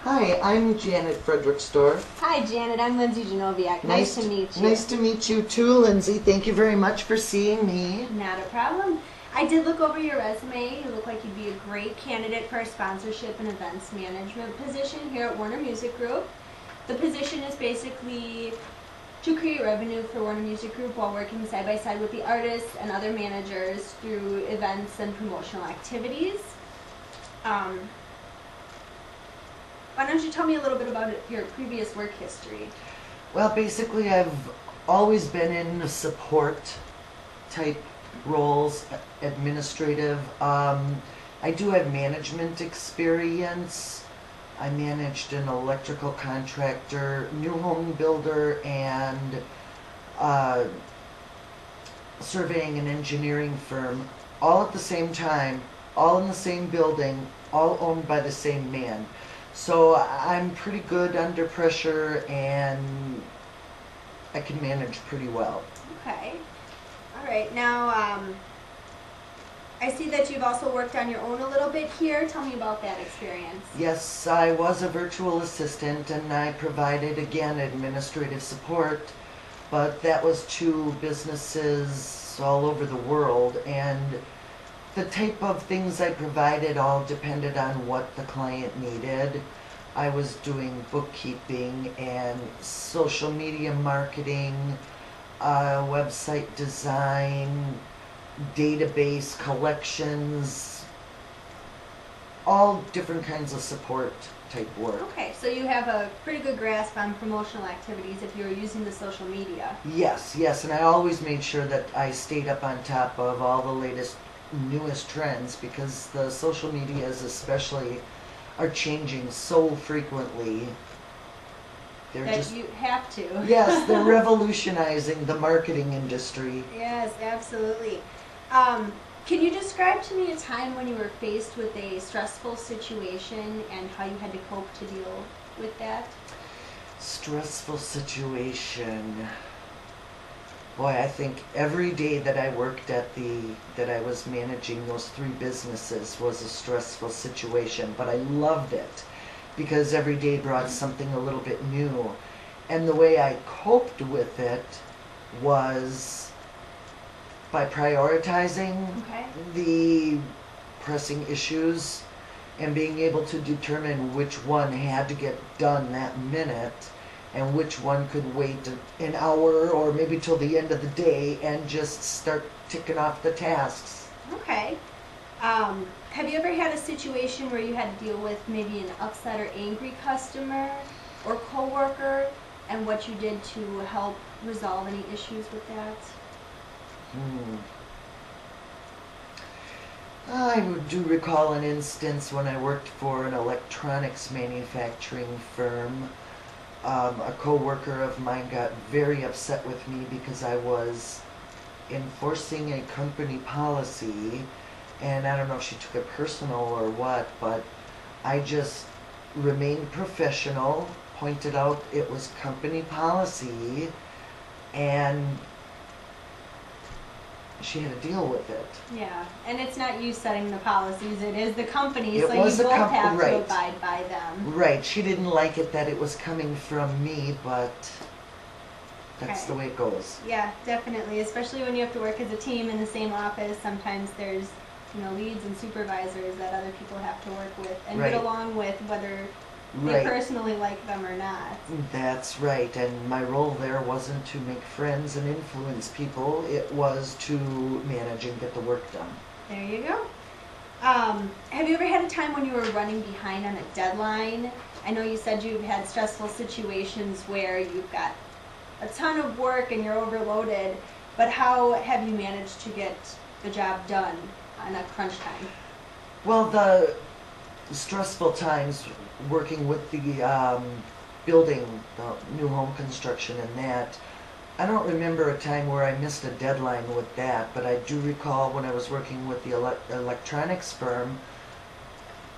Hi, I'm Janet Fredericksdorf. Hi, Janet. I'm Lindsey Janowiak. Nice to meet you. Nice to meet you too, Lindsay. Thank you very much for seeing me. Not a problem. I did look over your resume. You look like you'd be a great candidate for a sponsorship and events management position here at Warner Music Group. The position is basically to create revenue for Warner Music Group while working side by side with the artists and other managers through events and promotional activities. Why don't you tell me a little bit about your previous work history? Well, basically, I've always been in support type roles, administrative. I do have management experience. I managed an electrical contractor, new home builder, and surveying and engineering firm, all at the same time, all in the same building, all owned by the same man. So I'm pretty good under pressure and I can manage pretty well. Okay. All right. Now, I see that you've also worked on your own a little bit here. Tell me about that experience. Yes, I was a virtual assistant and I provided, again, administrative support, but that was to businesses all over the world, and the type of things I provided all depended on what the client needed. I was doing bookkeeping and social media marketing, website design, database collections, all different kinds of support type work. Okay, so you have a pretty good grasp on promotional activities if you're using the social media. Yes, yes, and I always made sure that I stayed up on top of all the latest newest trends, because the social medias especially are changing so frequently. You have to. Yes, they're revolutionizing the marketing industry. Yes, absolutely. Can you describe to me a time when you were faced with a stressful situation and how you had to cope to deal with that? Stressful situation. Boy, I think every day that I worked that I was managing those three businesses was a stressful situation, but I loved it because every day brought something a little bit new. And the way I coped with it was by prioritizing the pressing issues and being able to determine which one had to get done that minute and which one could wait an hour or maybe till the end of the day and just start ticking off the tasks. Okay. Have you ever had a situation where you had to deal with maybe an upset or angry customer or coworker, and what you did to help resolve any issues with that? I do recall an instance when I worked for an electronics manufacturing firm. A coworker of mine got very upset with me because I was enforcing a company policy, and I don't know if she took it personal or what, but I just remained professional, pointed out it was company policy, and she had to deal with it. Yeah, and it's not you setting the policies, it is the company, so was you the both have right. to abide by them. Right, she didn't like it that it was coming from me, but that's Okay. the way it goes. Yeah, definitely, especially when you have to work as a team in the same office. Sometimes there's, leads and supervisors that other people have to work with and Right. get along with, whether they Right. personally like them or not. That's right, and my role there wasn't to make friends and influence people, it was to manage and get the work done. There you go. Have you ever had a time when you were running behind on a deadline? I know you said you've had stressful situations where you've got a ton of work and you're overloaded, but how have you managed to get the job done on a crunch time? Well, the stressful times working with the building, the new home construction and that, I don't remember a time where I missed a deadline with that, but I do recall when I was working with the electronics firm,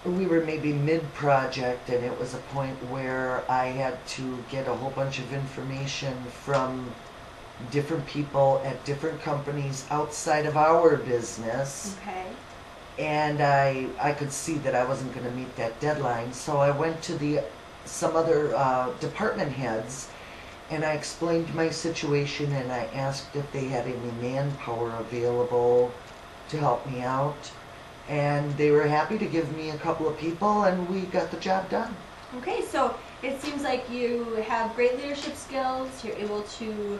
we were maybe mid-project and it was a point where I had to get a whole bunch of information from different people at different companies outside of our business. Okay. And I could see that I wasn't going to meet that deadline, so I went to the some other department heads, and I explained my situation, and I asked if they had any manpower available to help me out. And they were happy to give me a couple of people, and we got the job done. Okay, so it seems like you have great leadership skills. You're able to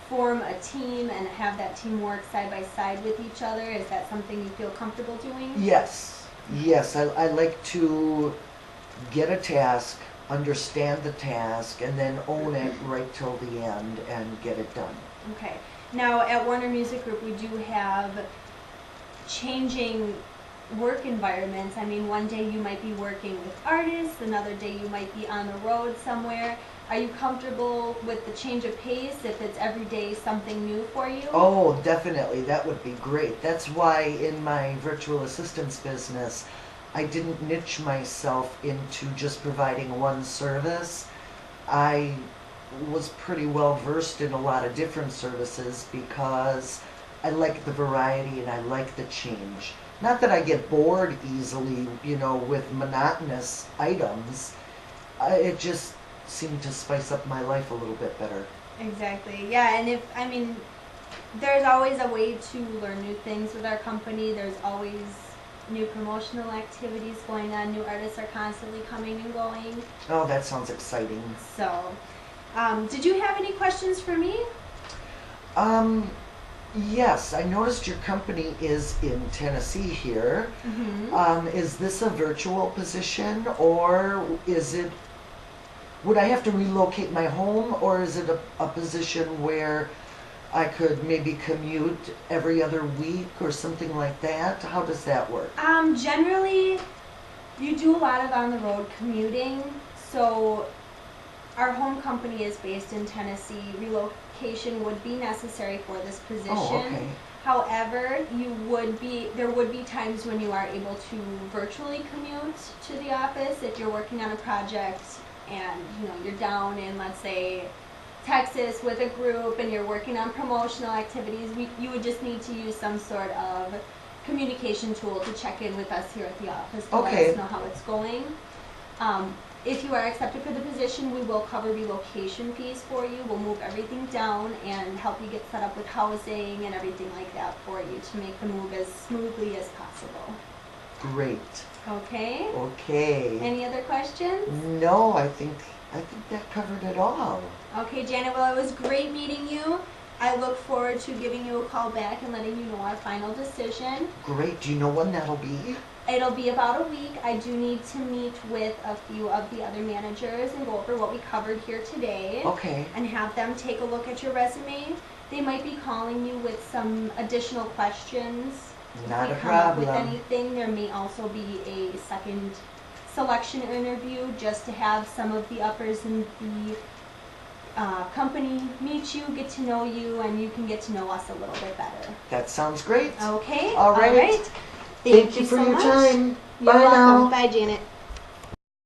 form a team and have that team work side by side with each other. Is that something you feel comfortable doing? Yes, yes. I like to get a task, understand the task, and then own it right till the end and get it done. Okay. Now at Warner Music Group, we do have changing work environments. I mean, one day you might be working with artists, another day you might be on the road somewhere. Are you comfortable with the change of pace if it's every day something new for you? Oh, definitely. That would be great. That's why in my virtual assistance business, I didn't niche myself into just providing one service. I was pretty well versed in a lot of different services because I like the variety and I like the change. Not that I get bored easily, you know, with monotonous items. It just seemed to spice up my life a little bit better. Exactly. Yeah, and there's always a way to learn new things with our company. There's always new promotional activities going on. New artists are constantly coming and going. Oh, that sounds exciting. So, did you have any questions for me? Yes, I noticed your company is in Tennessee here. Mm-hmm. Is this a virtual position, or would I have to relocate my home, or is it a position where I could maybe commute every other week or something like that? How does that work? Generally, you do a lot of on-the-road commuting, so our home company is based in Tennessee. Relocation would be necessary for this position. Oh, okay. However, there would be times when you are able to virtually commute to the office if you're working on a project and you're down in, let's say, Texas with a group and you're working on promotional activities. You would just need to use some sort of communication tool to check in with us here at the office to let us know how it's going. If you are accepted for the position, we will cover relocation fees for you. We'll move everything down and help you get set up with housing and everything like that for you to make the move as smoothly as possible. Great. Okay? Okay. Any other questions? No, I think that covered it all. Okay, Janet, well, it was great meeting you. I look forward to giving you a call back and letting you know our final decision. Great. Do you know when that'll be? It'll be about a week. I do need to meet with a few of the other managers and go over what we covered here today. Okay. And have them take a look at your resume. They might be calling you with some additional questions. Not a if we come up with problem. anything, there may also be a second selection interview just to have some of the uppers in the company meet you, get to know you, and you can get to know us a little bit better. That sounds great. Okay. All right. All right. Thank you for so your much. time. You're Bye welcome. now. Bye, Janet.